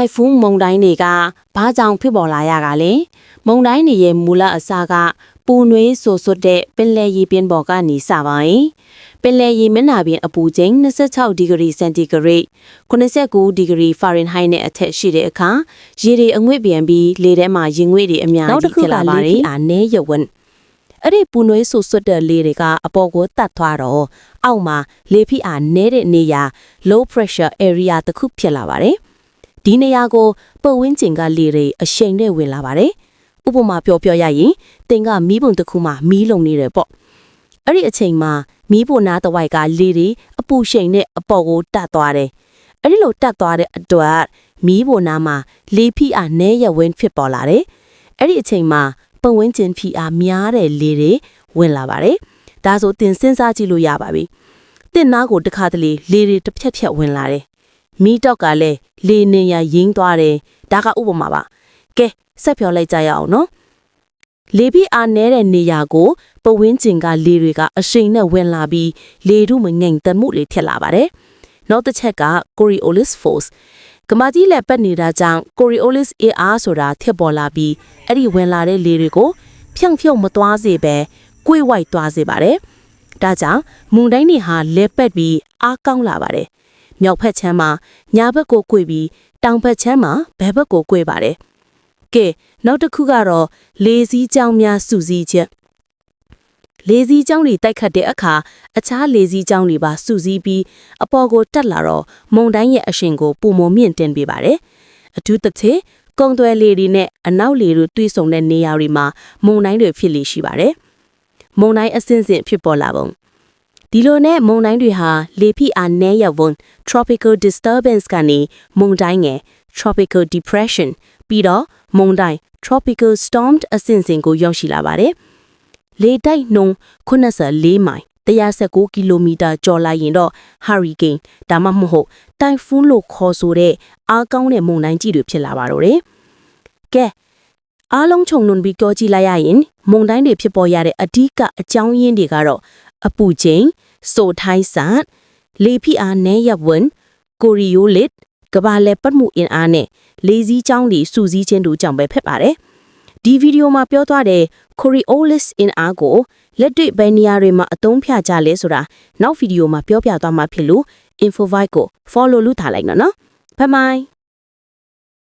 တိုင်ဖုန်းမုန်တိုင်းတွေကဘာကြောင့်ဖြစ်ပေါ်လာရတာလဲမုန်တိုင်းတွေရဲ့မူလအစကပူနွေးဆိုဆွတ်တဲ့ပင်လယ်ရေပြင်ပေါ်ကနေစပါရင်ပင်လယ်ရေမျက်နှာပြင်အပူချိန်26ဒီဂရီစင်တီဂရိတ်89ဒီဂရီဖာရင်ဟိုက်နဲ့အထက်ရှိတဲ့အခါရေတွေအငွေ့ပြန်ပြီးလေထဲမှာရေငွေ့တွေအများကြီးဖြစ်လာပါတယ်။အားနည်းရဝန်းအဲ့ဒီပူနွေးဆိုဆွတ်တဲ့လေတွေကအပေါ်ကိုတတ်သွားတော့အောက်မှာလေဖိအားနည်းတဲ့နေရာ low pressure area တစ်ခုဖြစ်လာပါတယ်။ဒီနေရာကိုပတ်ဝန်းကျင်ကလေတွေအရှိန်နဲ့ဝင်လာပါတယ်။ဥပမာပြောရရင်တင်ကမီးပုံတစ်ခုမှာမီးလုံနေတယ်ပေါ့။အဲ့ဒီအချိန်မှာမီးပုံနာတဝိုက်ကလေတွေအပူရှိန်နဲ့အပေါ်ကိုတက်သွားတယ်။အဲ့ဒီလိုတက်သွားတဲ့အတွက်မီးပုံနာမှာလေဖိအားနည်းရဝန်းဖြစ်ပေါ်လာတယ်။အဲ့ဒီအချိန်မှာပတ်ဝန်းကျင်ဖိအားများတဲ့လေတွေဝင်လာပါတယ်။ဒါဆိုတင်စဉ်းစားကြည့်လို့ရပါပြီ။တင်နာကိုတစ်ခါတလေလေတွေတစ်ဖြက်ဝင်လာတယ်။မီးတောက်ကလည်းလေနေရရင်းသွားတယ်။ဒါကဥပမာပါ။ကဲဆက်ပြောလိုက်ကြရအောင်နော်။လေဖိအားနည်းတဲ့နေရာကိုပတ်ဝန်းကျင်ကလေတွေကအရှိန်နဲ့ဝင်လာပြီးလေထုမငိမ်သက်မှုတွေဖြစ်လာပါတယ်။နောက်တစ်ချက်က Coriolis force ကမာကြီးလက်ပတ်နေတာကြောင့် Coriolis အားဆိုတာထက်ပေါ်လာပြီးအဲ့ဒီဝင်လာတဲ့လေတွေကိုဖြန့်ဖြုတ်မသွားစေပဲကွေ့ဝိုက်သွားစေပါတယ်။ဒါကြောင့်မုန်တိုင်းတွေဟာလက်ပတ်ပြီးအားကောင်းလာပါတယ်။မြောက်ဘက်ချမ်းမှာညာဘက်ကိုကွေ့ပြီးတောင်ဘက်ချမ်းမှာဘယ်ဘက်ကိုကွေ့ပါတယ်။ကဲနောက်တစ်ခုကတော့လေစီးကြောင်းများစုစည်းချက်လေစီးကြောင်းတွေတိုက်ခတ်တဲ့အခါအခြားလေစီးကြောင်းတွေပါစုစည်းပြီးအပေါ်ကိုတက်လာတော့မုန်တိုင်းရဲ့အရှိန်ကိုပုံမမြင့်တင်ပေးပါတယ်။အထူးသဖြင့်ကုန်းသွဲလေတွေနဲ့အနောက်လေတွေတွဲဆုံတဲ့နေရာတွေမှာမုန်တိုင်းတွေဖြစ်လေရှိပါတယ်။မုန်တိုင်းအဆင့်ဆင့်ဖြစ်ပေါ်လာပုံဒီလိုနဲ့မုန်တိုင်းတွေဟာလေဖိအားနည်းရဝန်း tropical disturbance ကနေမုန်တိုင်းငယ် tropical depression ပြီးတော့မုန်တိုင်း tropical storm အဆင့်ဆင့်ကိုရောက်ရှိလာပါတယ်။လေတိုက်နှုန်း84မိုင်119ကီလိုမီတာကျော်လာရင်တော့ hurricane ဒါမှမဟုတ်တိုင်ဖုန်းလို့ခေါ်ဆိုတဲ့အားကောင်းတဲ့မုန်တိုင်းကြီးတွေဖြစ်လာပါတော့တယ်။ကဲအားလုံးခြုံငုံပြီးကြောကြည့်လိုက်ရရင်မုန်တိုင်းတွေဖြစ်ပေါ်ရတဲ့အဓိကအကြောင်းရင်းတွေကတော့အပူချိန်စိုထိုင်းဆန်လေဖိအားနည်းရဝန်းကိုရီယိုလစ်ကဘာလက်ပတ်မှုအင်အားနဲ့လေစီးကြောင်းတွေစုစည်းခြင်းတို့ကြောင့်ပဲဖြစ်ပါတယ်။ဒီဗီဒီယိုမှာပြောသွားတဲ့ Coriolis အင်အားကိုလက်တွေ့ဘယ်နေရာတွေမှာအသုံးဖြကြလဲဆိုတာနောက်ဗီဒီယိုမှာပြောပြသွားမှာဖြစ်လို့ Infovite ကို follow လုပ်ထားလိုက်နော်။ Bye bye